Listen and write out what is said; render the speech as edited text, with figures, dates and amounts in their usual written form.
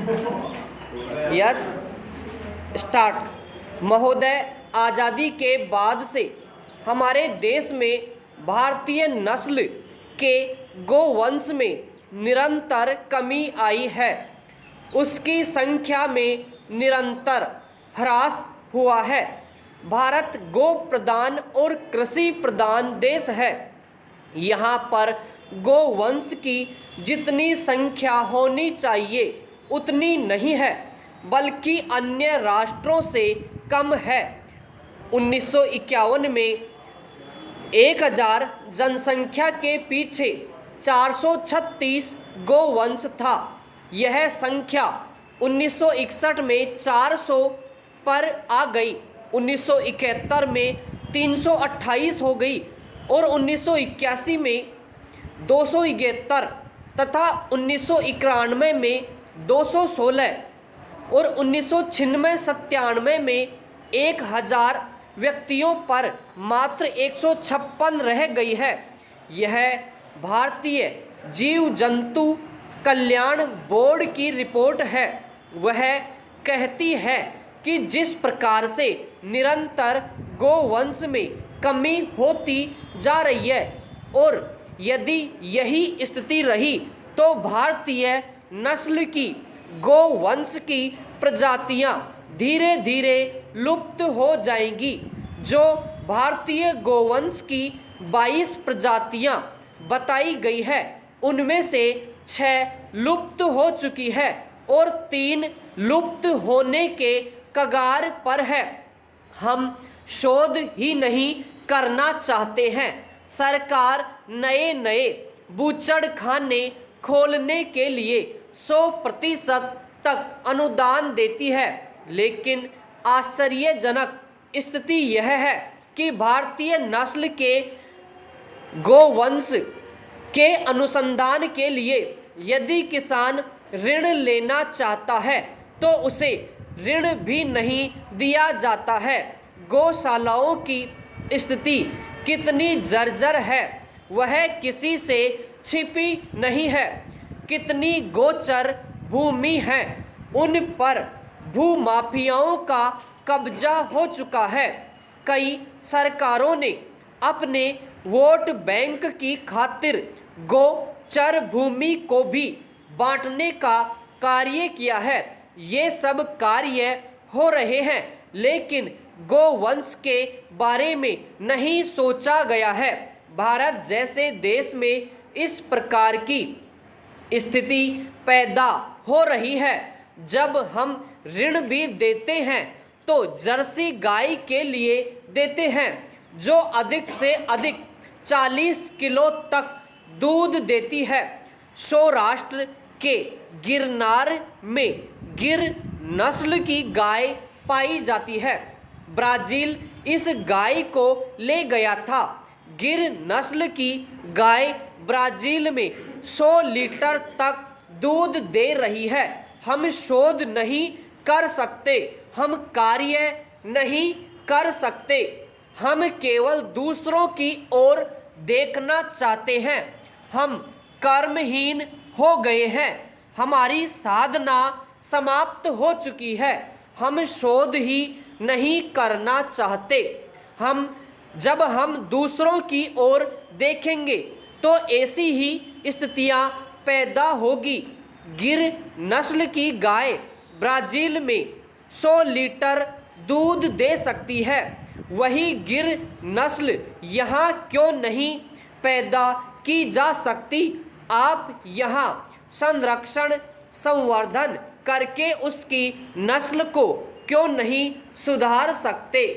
Yes start. महोदय, आज़ादी के बाद से हमारे देश में भारतीय नस्ल के गोवंश में निरंतर कमी आई है। उसकी संख्या में निरंतर ह्रास हुआ है। भारत गो प्रधान और कृषि प्रधान देश है। यहाँ पर गोवंश की जितनी संख्या होनी चाहिए उतनी नहीं है, बल्कि अन्य राष्ट्रों से कम है। 1951 में 1000 जनसंख्या के पीछे 436 गोवंश था। यह संख्या 1961 में 400 पर आ गई, 1971 में 328 हो गई और 1981 में 271 तथा 1991 में 216 और 1996-97 में 1000 व्यक्तियों पर मात्र 156 रह गई है। यह भारतीय जीव जंतु कल्याण बोर्ड की रिपोर्ट है। वह कहती है कि जिस प्रकार से निरंतर गोवंश में कमी होती जा रही है और यदि यही स्थिति रही तो भारतीय नस्ल की गोवंश की प्रजातियां धीरे धीरे लुप्त हो जाएंगी। जो भारतीय गोवंश की 22 प्रजातियां बताई गई है, उनमें से 6 लुप्त हो चुकी है और 3 लुप्त होने के कगार पर है। हम शोध ही नहीं करना चाहते हैं। सरकार नए नए बूचड़खाने खोलने के लिए 100% तक अनुदान देती है, लेकिन आश्चर्यजनक स्थिति यह है कि भारतीय नस्ल के गोवंश के अनुसंधान के लिए यदि किसान ऋण लेना चाहता है तो उसे ऋण भी नहीं दिया जाता है। गौशालाओं की स्थिति कितनी जर्जर है वह किसी से छिपी नहीं है। कितनी गोचर भूमि है उन पर भूमाफियाओं का कब्जा हो चुका है। कई सरकारों ने अपने वोट बैंक की खातिर गोचर भूमि को भी बांटने का कार्य किया है। ये सब कार्य हो रहे हैं, लेकिन गोवंश के बारे में नहीं सोचा गया है। भारत जैसे देश में इस प्रकार की स्थिति पैदा हो रही है। जब हम ऋण भी देते हैं तो जर्सी गाय के लिए देते हैं, जो अधिक से अधिक 40 किलो तक दूध देती है। सौराष्ट्र के गिरनार में गिर नस्ल की गाय पाई जाती है। ब्राज़ील इस गाय को ले गया था। गिर नस्ल की गाय ब्राज़ील में 100 लीटर तक दूध दे रही है। हम शोध नहीं कर सकते, हम कार्य नहीं कर सकते, हम केवल दूसरों की ओर देखना चाहते हैं। हम कर्महीन हो गए हैं, हमारी साधना समाप्त हो चुकी है। हम शोध ही नहीं करना चाहते। जब हम दूसरों की ओर देखेंगे तो ऐसी ही स्थितियां पैदा होगी। गिर नस्ल की गाय ब्राज़ील में 100 लीटर दूध दे सकती है, वही गिर नस्ल यहाँ क्यों नहीं पैदा की जा सकती? आप यहाँ संरक्षण संवर्धन करके उसकी नस्ल को क्यों नहीं सुधार सकते?